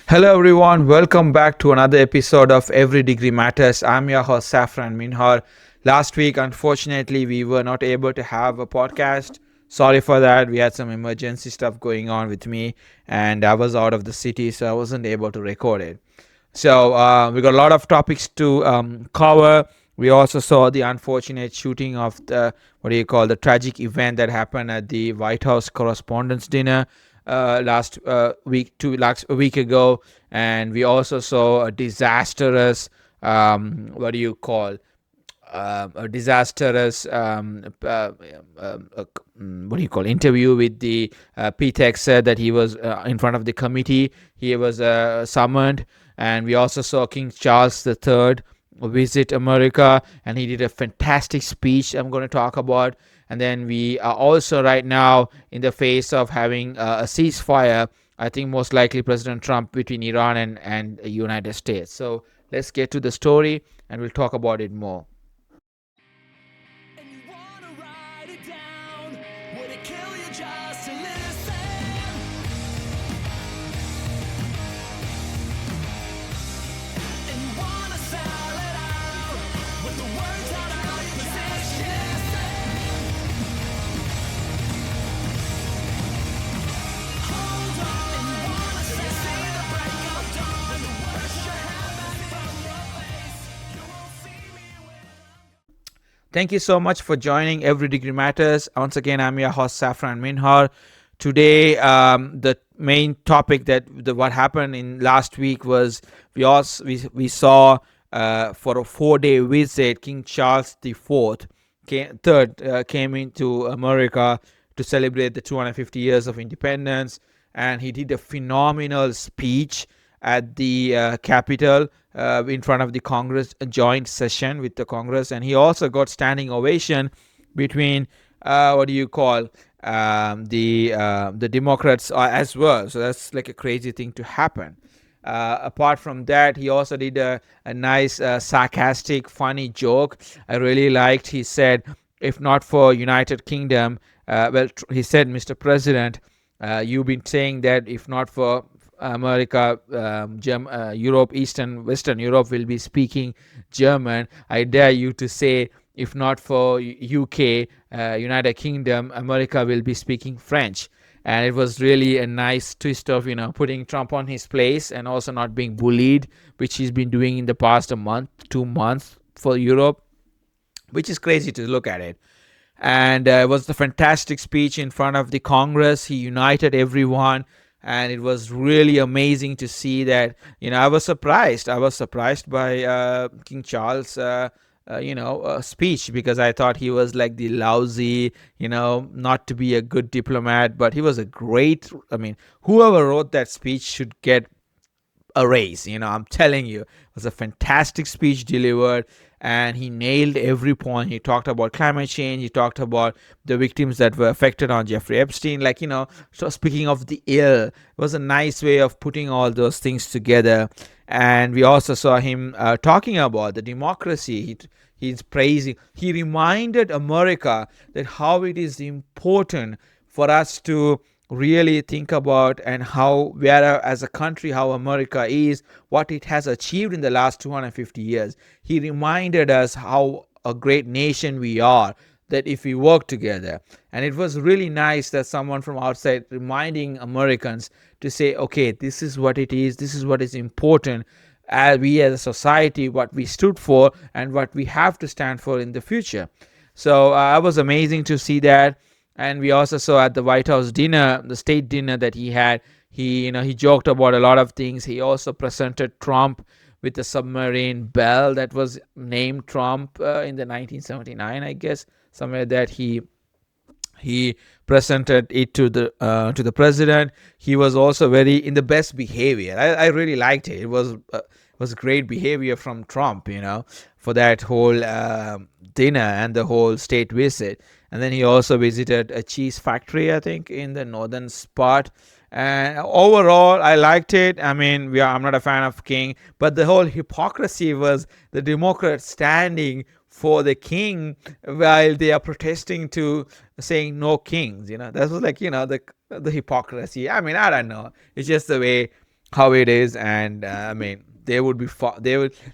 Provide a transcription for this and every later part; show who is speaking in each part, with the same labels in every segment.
Speaker 1: Hello everyone, welcome back to another episode of Every Degree Matters. I'm your host Saffran Minhar. Last week, unfortunately, we were not able to have a podcast. Sorry for that. We had some emergency stuff going on with me, and I was out of the city, so I wasn't able to record it. So we got a lot of topics to cover. We also saw the unfortunate shooting of the the tragic event that happened at the White House Correspondents Dinner last week ago, and we also saw a disastrous a disastrous interview with the PTEC. Said that he was in front of the committee. He was summoned, and we also saw King Charles III visit America, and he did a fantastic speech I'm going to talk about. And then we are also right now in the face of having a ceasefire. I think most likely President Trump between Iran and the United States. So let's get to the story, and we'll talk about it more. Thank you so much for joining Every Degree Matters. Once again, I'm your host Saffran Minhar. Today, the main topic what happened in last week was we saw for a 4-day visit, King Charles III came into America to celebrate the 250 years of independence, and he did a phenomenal speech at the Capitol in front of the Congress, a joint session with the Congress, and he also got standing ovation between the Democrats as well. So that's like a crazy thing to happen. Apart from that, he also did a nice sarcastic funny joke I really liked. He said, if not for United Kingdom, he said, Mr. President, you've been saying that if not for America, Europe, Western Europe will be speaking German. I dare you to say, if not for UK, United Kingdom, America will be speaking French. And it was really a nice twist of putting Trump on his place and also not being bullied, which he's been doing in the past 2 months for Europe, which is crazy to look at it. And it was a fantastic speech in front of the Congress. He united everyone, and it was really amazing to see that. I was surprised by King Charles speech, because I thought he was like the lousy, not to be a good diplomat, but he was a great, whoever wrote that speech should get a raise. I'm telling you, it was a fantastic speech delivered, and he nailed every point. He talked about climate change. He talked about the victims that were affected on Jeffrey Epstein. So speaking of the ill, it was a nice way of putting all those things together. And we also saw him talking about the democracy. He's praising. He reminded America that how it is important for us to really think about, and how we are as a country, how America is, what it has achieved in the last 250 years. He reminded us how a great nation we are, that if we work together. And it was really nice that someone from outside reminding Americans to say, okay, this is what it is, this is what is important as we as a society, what we stood for and what we have to stand for in the future. So it was amazing to see that. And we also saw at the White House dinner, the state dinner that he had, he joked about a lot of things. He also presented Trump with a submarine Bell that was named Trump in the 1979, I guess, somewhere that he presented it to the president. He was also very in the best behavior. I really liked it. It was great behavior from Trump, for that whole dinner and the whole state visit. And then he also visited a cheese factory, I think, in the northern spot. And overall, I liked it. I'm not a fan of King, but the whole hypocrisy was the Democrats standing for the king while they are protesting to saying no kings. That was the hypocrisy. I don't know. It's just the way how it is. And I mean, they would be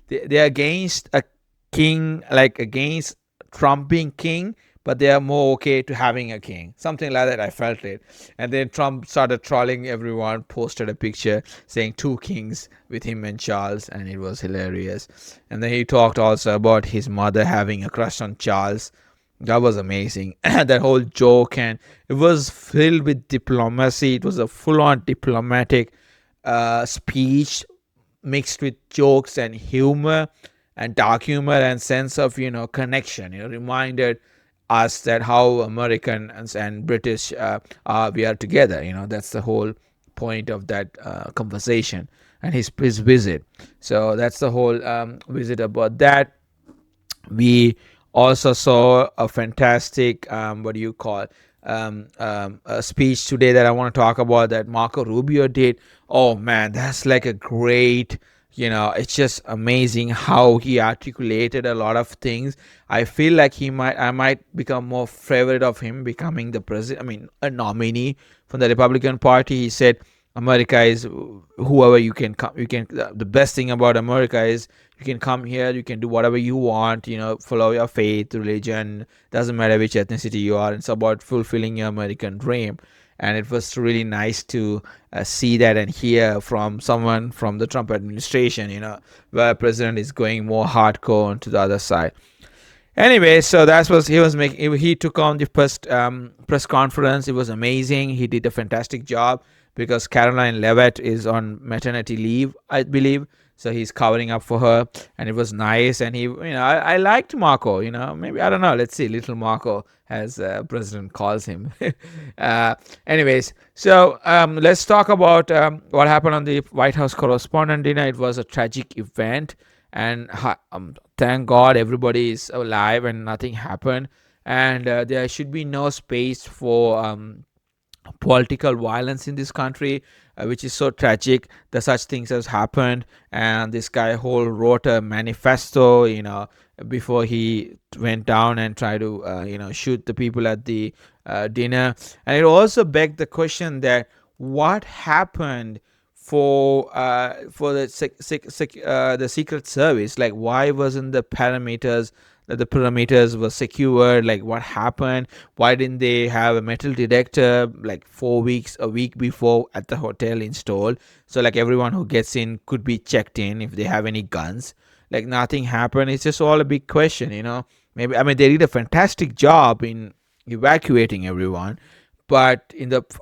Speaker 1: they're against a king, like against Trump being king, but they are more okay to having a king, something like that. I felt it. And then Trump started trolling everyone, posted a picture saying two kings with him and Charles, and it was hilarious. And then he talked also about his mother having a crush on Charles. That was amazing. That whole joke, and it was filled with diplomacy. It was a full-on diplomatic speech mixed with jokes and humor and dark humor and sense of connection. Reminded us that how American and British we are together. That's the whole point of that conversation and his visit. So that's the whole visit about that. We also saw a fantastic what do you call a speech today that I want to talk about that Marco Rubio did. Oh man, that's like a great, it's just amazing how he articulated a lot of things. I feel like I might become more favorite of him becoming the president, I mean a nominee from the Republican Party. He said America is whoever you can come. You can. The best thing about America is you can come here. You can do whatever you want. Follow your faith, religion. Doesn't matter which ethnicity you are. It's about fulfilling your American dream. And it was really nice to see that and hear from someone from the Trump administration. Where president is going more hardcore onto the other side. Anyway, so that's what he was making. He took on the first press conference. It was amazing. He did a fantastic job because Caroline Levitt is on maternity leave, I believe. So he's covering up for her, and it was nice. And I liked Marco. Maybe I don't know. Let's see, little Marco, as President calls him. Anyways, so let's talk about what happened on the White House Correspondent Dinner. It was a tragic event, and thank God everybody is alive and nothing happened. And there should be no space for political violence in this country, which is so tragic that such things has happened. And this guy whole wrote a manifesto, before he went down and tried to shoot the people at the dinner. And it also begged the question that what happened for the Secret Service. Like, why wasn't the parameters were secured? Like, what happened? Why didn't they have a metal detector like 4 weeks, a week before at the hotel installed, so like everyone who gets in could be checked in if they have any guns? Like, nothing happened. It's just all a big question. Maybe, I mean, they did a fantastic job in evacuating everyone, but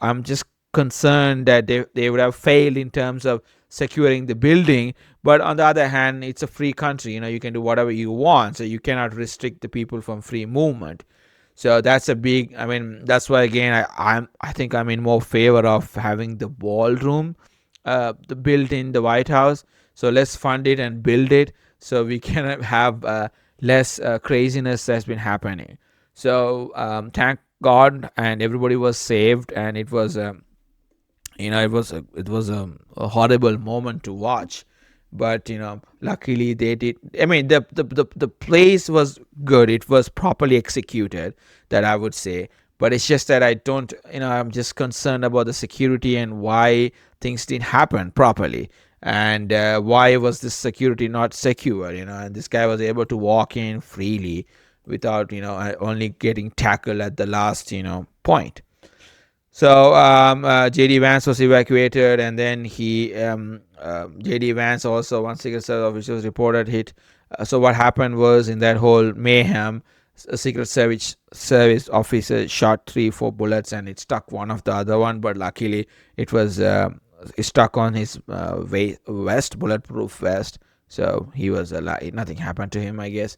Speaker 1: I'm just concerned that they would have failed in terms of securing the building. But on the other hand, it's a free country. You can do whatever you want, so you cannot restrict the people from free movement. So that's a big, I mean, that's why again I think I'm in more favor of having the ballroom built in the White House. So let's fund it and build it so we can have less craziness that's been happening. So thank God, and everybody was saved. And it was a horrible moment to watch. But luckily they did. I mean, the place was good. It was properly executed, that I would say. But it's just that I don't, I'm just concerned about the security and why things didn't happen properly. And why was this security not secure? And this guy was able to walk in freely without only getting tackled at the last point. So J.D. Vance was evacuated, and then J.D. Vance also, one Secret Service official was reported hit. So what happened was, in that whole mayhem, a Secret Service officer shot 3-4 bullets, and it struck one of the other one. But luckily, it was stuck on his vest, bulletproof vest. So he was alive. Nothing happened to him, I guess.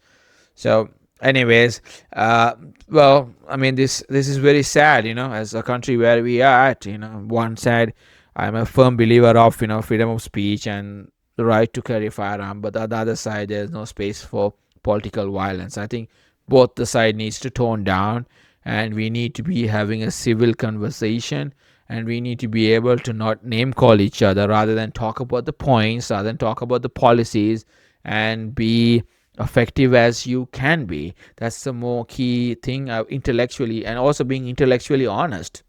Speaker 1: So anyways, well, I mean, this is very sad, as a country where we are at. One side, I'm a firm believer of freedom of speech and the right to carry a firearm, but on the other side, there's no space for political violence. I think both the side needs to tone down, and we need to be having a civil conversation, and we need to be able to not name call each other, rather than talk about the points, rather than talk about the policies, and be effective as you can be. That's the more key thing, intellectually, and also being intellectually honest,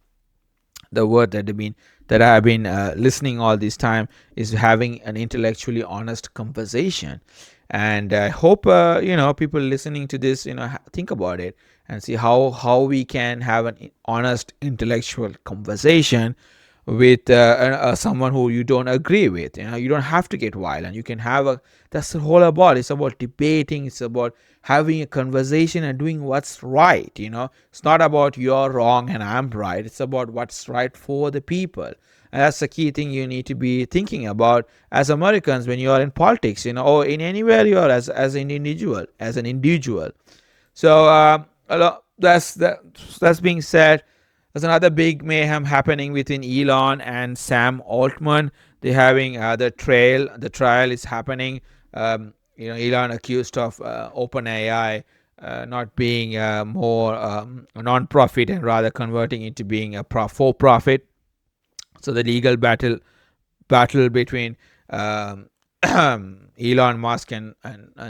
Speaker 1: the word that they've been that I have been listening all this time is having an intellectually honest conversation. And I hope people listening to this think about it and see how we can have an honest intellectual conversation with someone who you don't agree with. You don't have to get violent. You can have a That's the whole about. It's about debating. It's about having a conversation and doing what's right. It's not about you're wrong and I'm right. It's about what's right for the people. And that's the key thing you need to be thinking about as Americans when you are in politics, or in anywhere you are as an individual. So that's being said. There's another big mayhem happening between Elon and Sam Altman. They're having the trial. The trial is happening. Elon accused of OpenAI not being more non-profit and rather converting it to being a for-profit. So the legal battle between Elon Musk and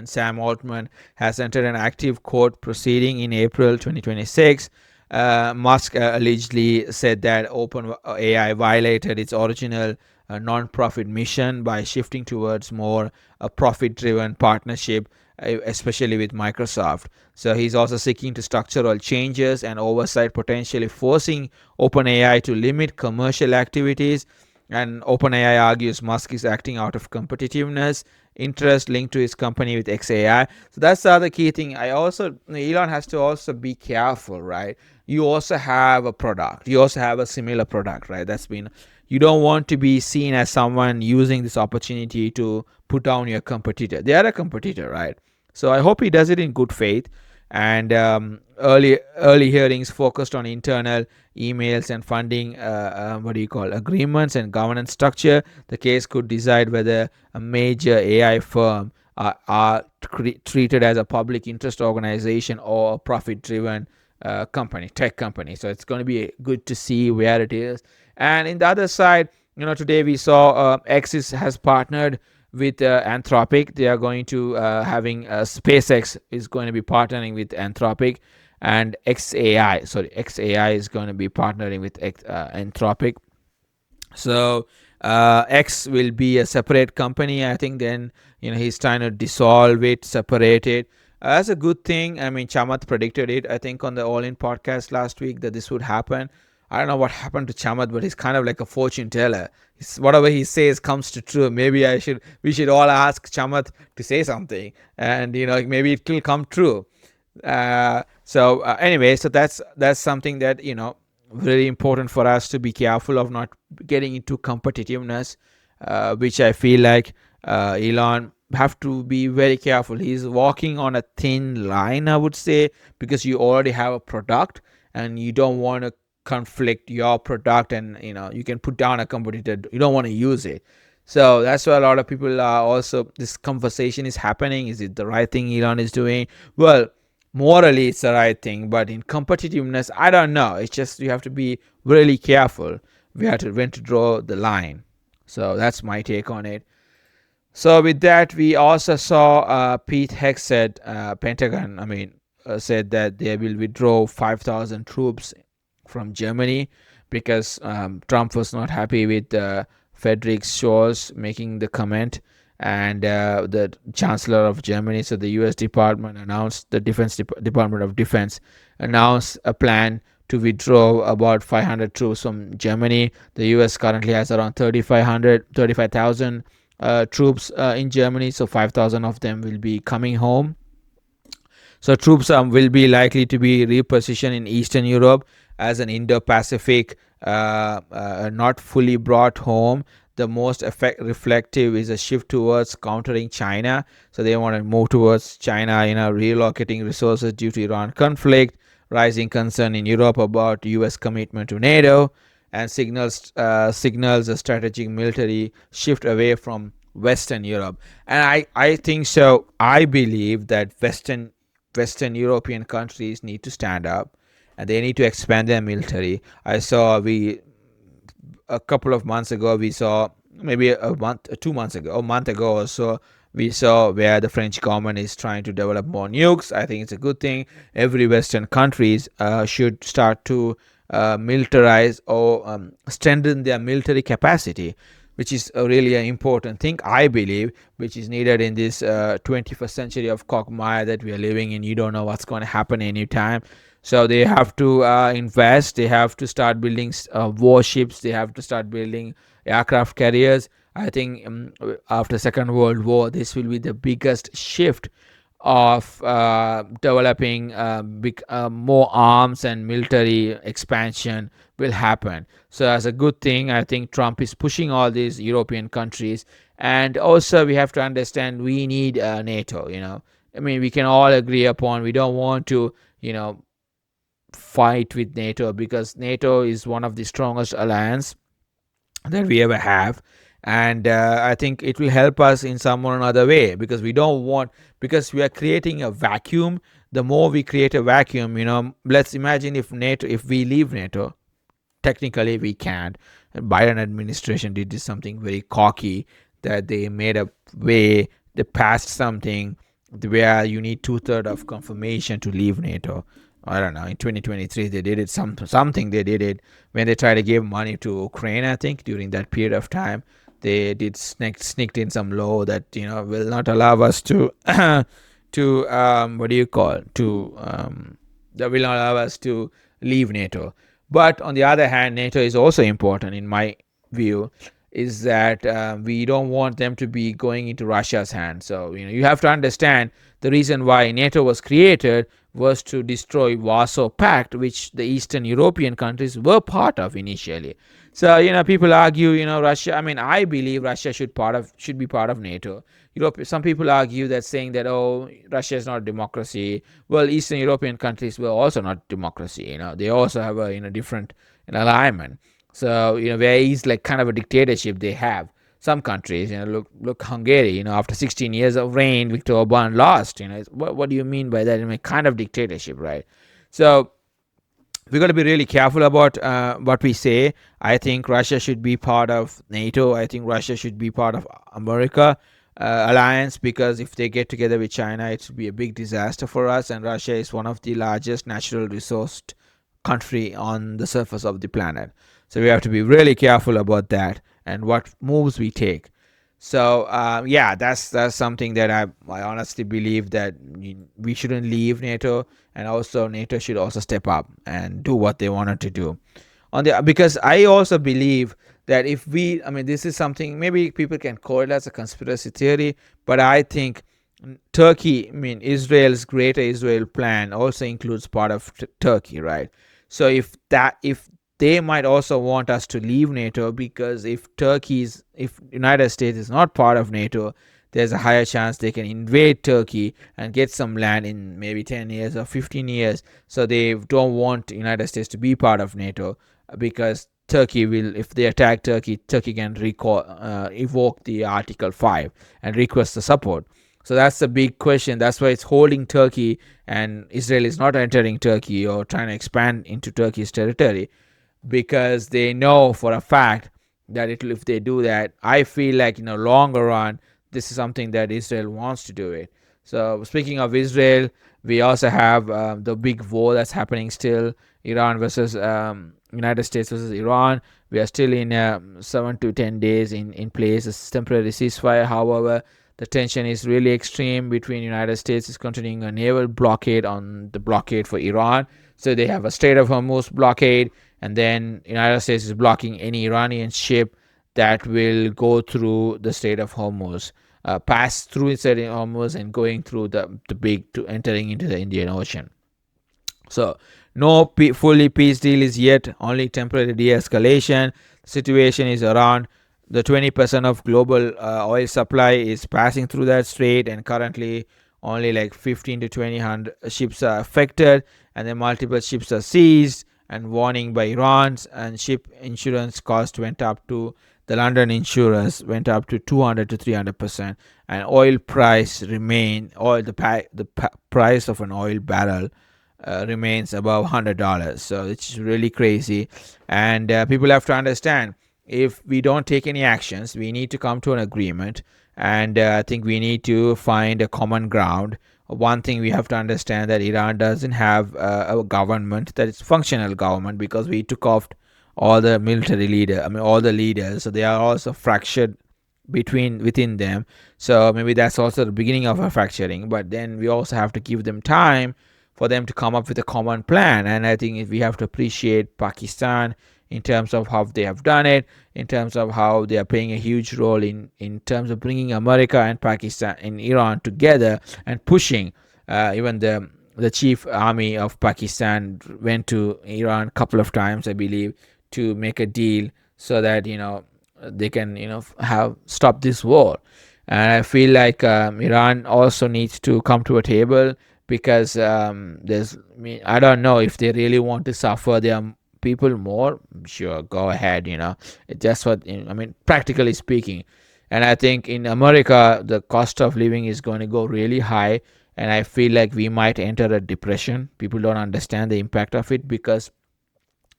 Speaker 1: Sam Altman has entered an active court proceeding in April 2026. Musk allegedly said that OpenAI violated its original non-profit mission by shifting towards more a profit-driven partnership, especially with Microsoft. So he's also seeking to structural changes and oversight, potentially forcing OpenAI to limit commercial activities. And OpenAI argues Musk is acting out of competitiveness interest linked to his company with XAI. So that's the other key thing. Elon has to also be careful, right? You also have a product. You also have a similar product, right? You don't want to be seen as someone using this opportunity to put down your competitor. They are a competitor, right? So I hope he does it in good faith. And early hearings focused on internal emails and funding agreements and governance structure. The case could decide whether a major AI firm are treated as a public interest organization or a profit driven tech company. So it's going to be good to see where it is. And in the other side, today we saw X has partnered with Anthropic. They are going to SpaceX is going to be partnering with Anthropic, and XAI is going to be partnering with Anthropic. So X will be a separate company. I think then he's trying to dissolve it, separate it. That's a good thing. I mean, Chamath predicted it, I think, on the All In podcast last week that this would happen. I don't know what happened to Chamath, but he's kind of like a fortune teller. Whatever he says comes to true. Maybe we should all ask Chamath to say something, and maybe it will come true. Anyway, so that's something that very important for us to be careful of not getting into competitiveness, which I feel like Elon have to be very careful. He's walking on a thin line, I would say, because you already have a product and you don't want to conflict your product, and you can put down a competitor. You don't want to use it. So that's why a lot of people are also, this conversation is happening. Is it the right thing Elon is doing? Well, morally it's the right thing, but in competitiveness, I don't know. It's just you have to be really careful when to draw the line. So that's my take on it. So with that, we also saw Pete Hegseth, Pentagon, said that they will withdraw 5,000 troops from Germany because Trump was not happy with Friedrich Scholz making the comment, and the Chancellor of Germany, so the U.S. Department of Defense announced a plan to withdraw about 500 troops from Germany. The U.S. currently has around 35,000 troops in Germany, so 5,000 of them will be coming home. So troops will be likely to be repositioned in Eastern Europe as an Indo-Pacific, not fully brought home. The most reflective is a shift towards countering China. So they want to move towards China, relocating resources due to Iran conflict, rising concern in Europe about U.S. commitment to NATO, and signals a strategic military shift away from Western Europe. And I think so. I believe that Western European countries need to stand up and they need to expand their military. A couple of months ago, we saw, maybe a month ago or so, we saw where the French government is trying to develop more nukes. I think it's a good thing. Every Western countries should start to militarize or strengthen their military capacity, which is a really an important thing, I believe, which is needed in this 21st century of quagmire that we are living in. You don't know what's going to happen anytime. So they have to invest. They have to start building warships. They have to start building aircraft carriers. I think after Second World War, this will be the biggest shift of developing more arms, and military expansion will happen. So as a good thing, I think Trump is pushing all these European countries. And also we have to understand we need NATO. I mean, we can all agree upon we don't want to fight with NATO, because NATO is one of the strongest alliance that we ever have. And I think it will help us in some or another way, because we don't want, because we are creating a vacuum. The more we create a vacuum, let's imagine if we leave NATO. Technically we can't. Biden administration did this something very cocky, that they made a way, they passed something where you need 2/3 of confirmation to leave NATO. I don't know. In 2023, they did it. Something they did it when they tried to give money to Ukraine. I think during that period of time, they did sneaked in some law that will not allow us to to what do you call to that will not allow us to leave NATO. But on the other hand, NATO is also important in my view. Is that we don't want them to be going into Russia's hands. So you have to understand the reason why NATO was created was to destroy Warsaw Pact, which the Eastern European countries were part of initially. So people argue, Russia. I mean, I believe Russia should be part of NATO. Some people argue that, saying that, oh, Russia is not a democracy. Well, Eastern European countries were also not democracy. They also have a different alignment. So where is like kind of a dictatorship they have. Some countries, look Hungary. After 16 years of reign, Viktor Orban lost. What do you mean by that? Kind of dictatorship, right? So we got to be really careful about what we say. I think Russia should be part of NATO. I think Russia should be part of America alliance, because if they get together with China, it would be a big disaster for us. And Russia is one of the largest natural resource country on the surface of the planet. So we have to be really careful about that and what moves we take. So that's something that I honestly believe, that we shouldn't leave NATO, and also NATO should also step up and do what they wanted to do. Because I also believe that this is something maybe people can call it as a conspiracy theory, but I think Turkey, Israel's Greater Israel plan also includes part of Turkey, right? So if they might also want us to leave NATO, because if United States is not part of NATO, there's a higher chance they can invade Turkey and get some land in maybe 10 years or 15 years. So they don't want United States to be part of NATO, because Turkey will, if they attack Turkey can evoke the Article 5 and request the support. So that's the big question. That's why it's holding Turkey, and Israel is not entering Turkey or trying to expand into Turkey's territory, because they know for a fact that if they do that, I feel like longer run, this is something that Israel wants to do it. So speaking of Israel, we also have the big war that's happening still, Iran versus United States versus Iran. We are still in 7 to 10 days in place, a temporary ceasefire. However, the tension is really extreme between United States is continuing a naval blockade on the blockade for Iran. So they have a Strait of Hormuz blockade, and then United States is blocking any Iranian ship that will go through the Strait of Hormuz, pass through the Strait of Hormuz and going through the big to entering into the Indian Ocean. So no fully peace deal is yet, only temporary de-escalation. The situation is around the 20% of global oil supply is passing through that strait, and currently only like 15 to 20 ships are affected, and then multiple ships are seized, and warning by Iran's and ship insurance cost went up to, the London insurance went up to 200 to 300%, and oil price the price of an oil barrel remains above $100. So it's really crazy, and people have to understand, if we don't take any actions, we need to come to an agreement, and I think we need to find a common ground one thing we have to understand, that Iran doesn't have a government that is functional government, because we took off all the military leader. I mean, all the leaders. So they are also fractured within them. So maybe that's also the beginning of a fracturing. But then we also have to give them time for them to come up with a common plan. And I think we have to appreciate Pakistan in terms of how they have done it, in terms of how they are playing a huge role in terms of bringing America and Pakistan and Iran together and pushing. Even the chief army of Pakistan went to Iran a couple of times, I believe, to make a deal so that they can have stop this war. And I feel like Iran also needs to come to a table, because I don't know if they really want to suffer their people more. Sure, go ahead. It's just what I mean, practically speaking. And I think in America the cost of living is going to go really high, and I feel like we might enter a depression. People don't understand the impact of it, because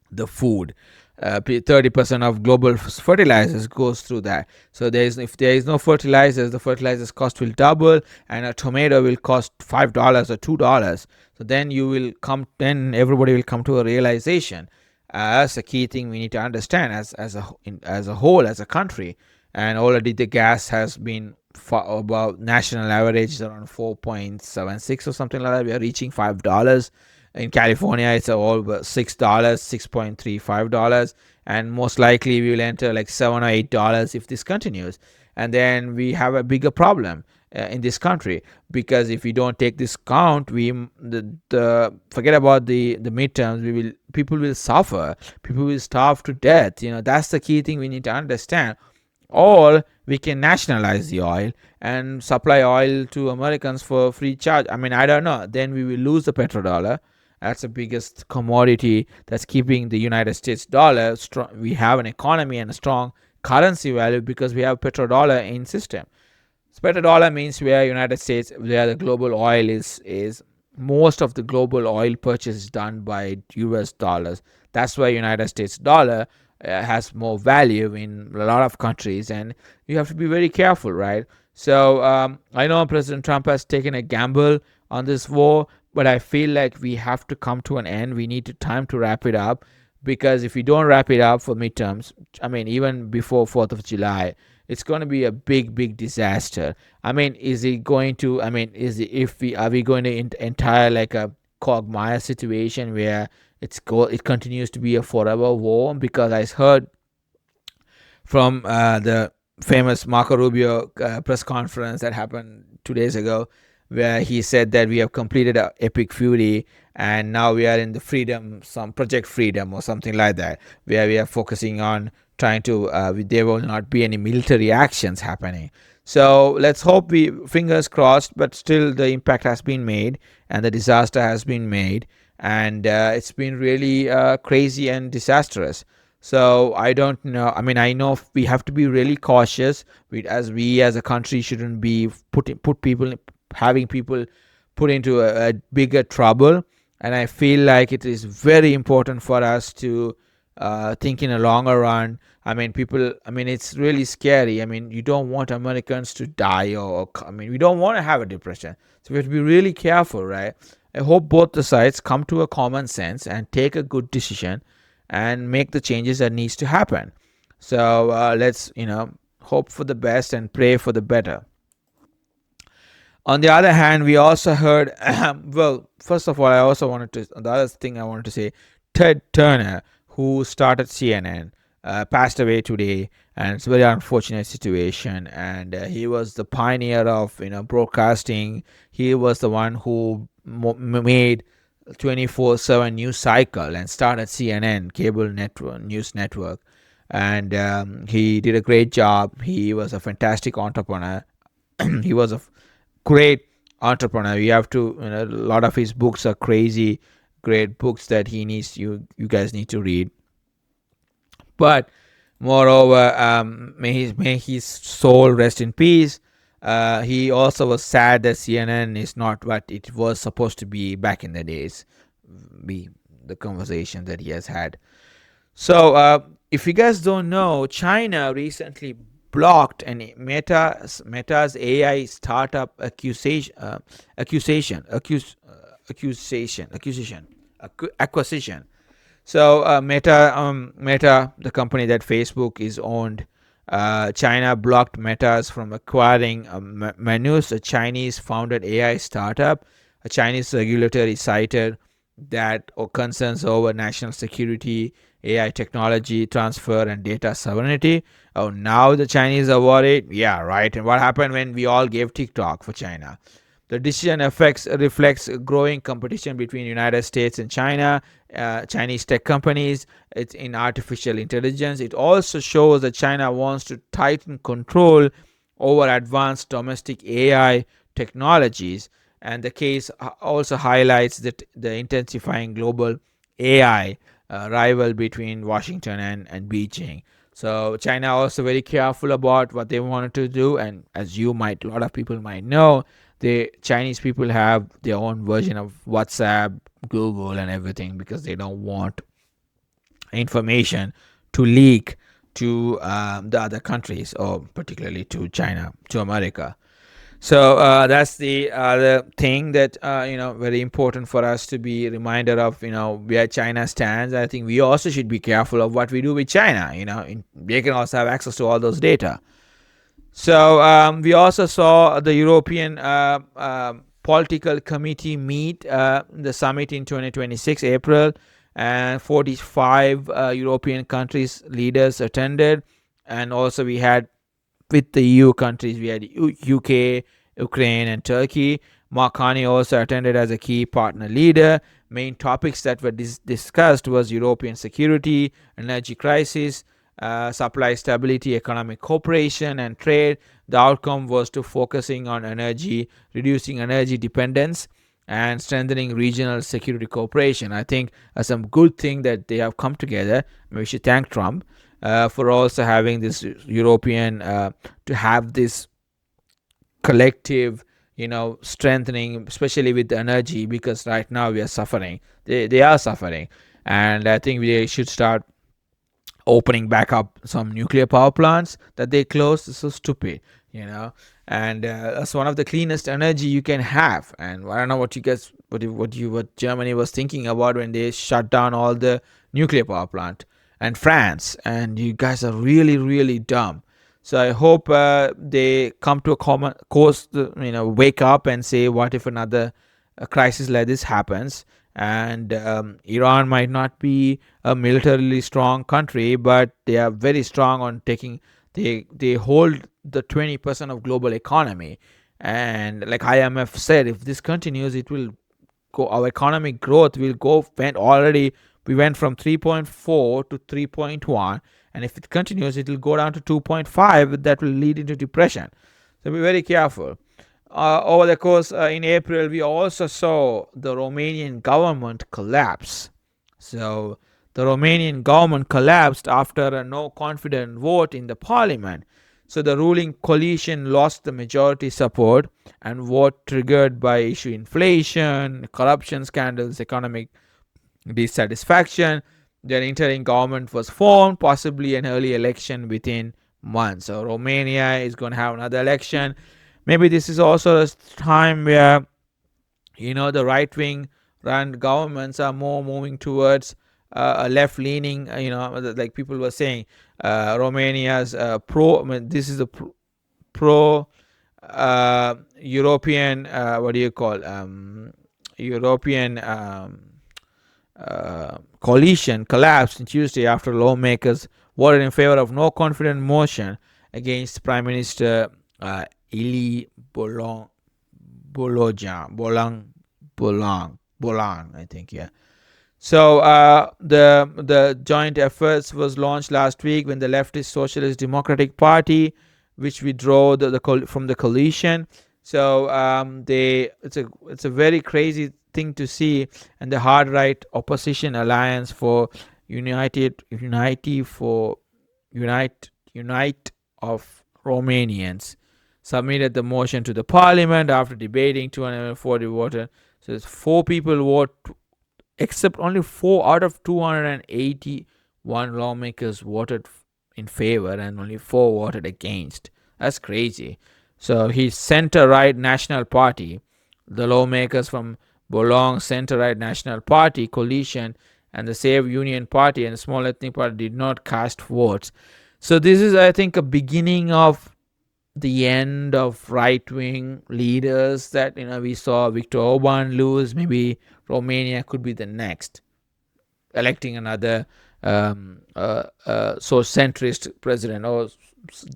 Speaker 1: the food, 30% of global fertilizers goes through that. So if there is no fertilizers, the fertilizers cost will double, and a tomato will cost $5 or $2. So then everybody will come to a realization. That's a key thing we need to understand as a whole, as a country. And already the gas has been about national average is around 4.76 or something like that. We are reaching $5. In California, it's all $6, $6.35, and most likely we will enter like $7 or $8 if this continues. And then we have a bigger problem in this country, because if we don't take this count, forget about the midterms. People will suffer. People will starve to death. That's the key thing we need to understand. Or we can nationalize the oil and supply oil to Americans for free charge. I mean, I don't know. Then we will lose the petrodollar. That's the biggest commodity that's keeping the United States dollar strong. We have an economy and a strong currency value because we have petrodollar in system. So petrodollar means where United States, where the global oil is most of the global oil purchase is done by US dollars. That's why United States dollar has more value in a lot of countries, and you have to be very careful, right? So I know President Trump has taken a gamble on this war, but I feel like we have to come to an end. We need time to wrap it up, because if we don't wrap it up for midterms, I mean, even before 4th of July, it's going to be a big disaster. I mean, is it going to? I mean, are we going to entire like a quagmire situation where it continues to be a forever war? Because I heard from the famous Marco Rubio press conference that happened 2 days ago, where he said that we have completed a epic fury and now we are in the freedom, some project freedom or something like that, where we are focusing on trying to there will not be any military actions happening. So let's hope, fingers crossed, but still the impact has been made and the disaster has been made, and it's been really crazy and disastrous. So I don't know. I mean, I know we have to be really cautious. We as a country shouldn't be having people put into a bigger trouble. And I feel like it is very important for us to think in a longer run. I mean, it's really scary. I mean, you don't want Americans to die, we don't want to have a depression. So we have to be really careful, right? I hope both the sides come to a common sense and take a good decision and make the changes that needs to happen. So let's hope for the best and pray for the better. On the other hand, we also heard well, first of all, the other thing I wanted to say, Ted Turner, who started CNN, passed away today, and it's a very unfortunate situation. And he was the pioneer of broadcasting. He was the one who made 24/7 news cycle and started CNN, cable network, news network. And he did a great job. He was a fantastic entrepreneur. He was a great entrepreneur. You have to, a lot of his books are crazy, great books that you guys need to read. But moreover, may his soul rest in peace. He also was sad that CNN is not what it was supposed to be back in the days. The conversation that he has had. So, if you guys don't know, China recently blocked an Meta's AI startup acquisition. So Meta, the company that Facebook is owned, China blocked Meta's from acquiring Manus, a Chinese-founded AI startup. A Chinese regulatory cited that concerns over national security, AI technology transfer, and data sovereignty. Oh, now the Chinese are worried. Yeah, right. And what happened when we all gave TikTok for China? The decision reflects growing competition between United States and China, Chinese tech companies. It's in artificial intelligence. It also shows that China wants to tighten control over advanced domestic AI technologies. And the case also highlights that the intensifying global AI rival between Washington and Beijing. So China also very careful about what they wanted to do, and as a lot of people might know, the Chinese people have their own version of WhatsApp, Google, and everything because they don't want information to leak to the other countries, or particularly to China, to America. So that's the other thing that very important for us to be reminder of, where China stands. I think we also should be careful of what we do with China. They can also have access to all those data. So we also saw the European political committee meet the summit in 2026 April, and 45 European countries leaders attended, and also we had with the EU countries, we had UK, Ukraine, and Turkey. Mark Carney also attended as a key partner leader. Main topics that were discussed was European security, energy crisis, supply stability, economic cooperation, and trade. The outcome was to focusing on energy, reducing energy dependence, and strengthening regional security cooperation. I think some good thing that they have come together. We should thank Trump for also having this European to have this collective strengthening, especially with the energy, because right now we are suffering. They are suffering, and I think we should start opening back up some nuclear power plants that they closed. It's so stupid, and that's one of the cleanest energy you can have. And I don't know what you guys what Germany was thinking about when they shut down all the nuclear power plant, and France, and you guys are really, really dumb. So I hope they come to a common course, wake up and say, what if another crisis like this happens? And Iran might not be a militarily strong country, but they are very strong on taking. They hold the 20% of global economy, and like IMF said, if this continues, it will go. Our economic growth will go. We went from 3.4 to 3.1, and if it continues, it will go down to 2.5. That will lead into depression. So be very careful. Over the course in April, we also saw the Romanian government collapse. So the Romanian government collapsed after a no confidence vote in the parliament. So the ruling coalition lost the majority support, and vote triggered by issue inflation, corruption scandals, economic dissatisfaction. Their interim government was formed, possibly an early election within months. So Romania is going to have another election. Maybe this is also a time where the right wing run governments are more moving towards a left leaning. Like people were saying, Romania's pro. This is a pro European. What do you call European coalition collapsed on Tuesday after lawmakers voted in favor of no confidence motion against Prime Minister Ili Bolang, I think, yeah. So the joint efforts was launched last week when the leftist Socialist Democratic Party, which withdrew from the coalition. So it's a very crazy thing to see, and the hard right opposition alliance for unite of Romanians submitted the motion to the parliament after debating 240 voters. So it's 4 people vote, except only 4 out of 281 lawmakers voted in favor and only 4 voted against. That's crazy. So his center-right National Party, the lawmakers from Bolong Center-right National Party coalition, and the Save Union Party and the small ethnic party did not cast votes. So this is, I think, a beginning of the end of right-wing leaders that we saw Viktor Orban lose. Maybe Romania could be the next, electing another so centrist president or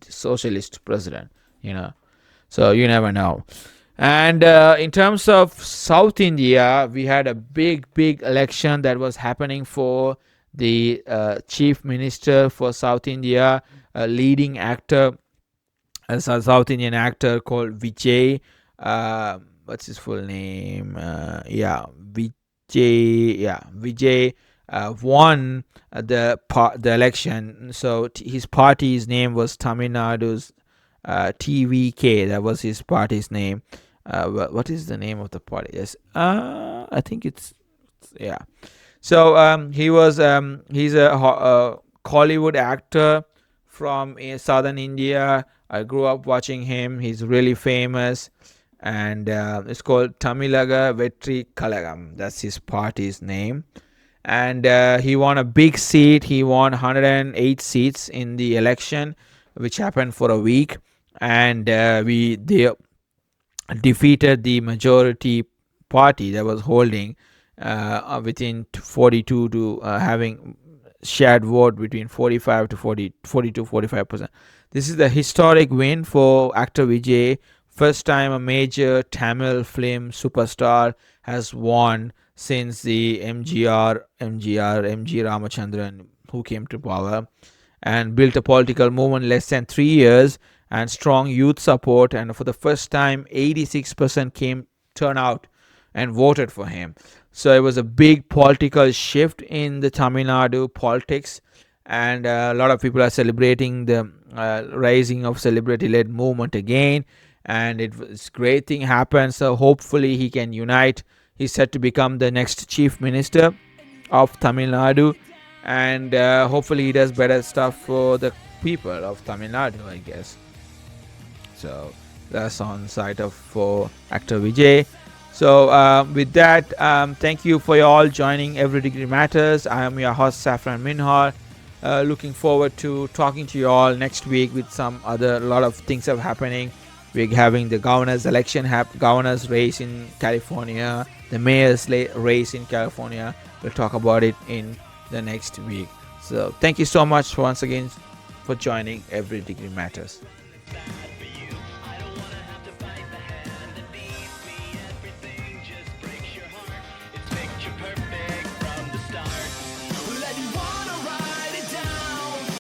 Speaker 1: socialist president. So you never know. And in terms of South India, we had a big election that was happening for the chief minister for South India, a leading actor, a South Indian actor called Vijay. What's his full name? Vijay won the election. So his party's name was Tamil Nadu's TVK. That was his party's name. What is the name of the party? Yes, I think it's So he's a Hollywood actor from southern India. I grew up watching him. He's really famous, and it's called Tamilaga Vetri Kalagam. That's his party's name. And he won a big seat. He won 108 seats in the election, which happened for a week, and they defeated the majority party that was holding within 42 to having shared vote between 45 to 45%. This is the historic win for actor Vijay. First time a major Tamil film superstar has won since the MG Ramachandran, who came to power and built a political movement less than 3 years and strong youth support, and for the first time 86% turn out and voted for him. So it was a big political shift in the Tamil Nadu politics, and a lot of people are celebrating the rising of celebrity-led movement again, and it's great thing happened. So hopefully he can unite. He's set to become the next chief minister of Tamil Nadu, and hopefully he does better stuff for the people of Tamil Nadu, I guess. So that's on site for actor Vijay. So with that, thank you for you all joining Every Degree Matters. I am your host Saffran Minhar. Looking forward to talking to you all next week with some other lot of things are happening. We're having the governor's election, governor's race in California, the mayor's race in California. We'll talk about it in the next week. So thank you so much once again for joining Every Degree Matters.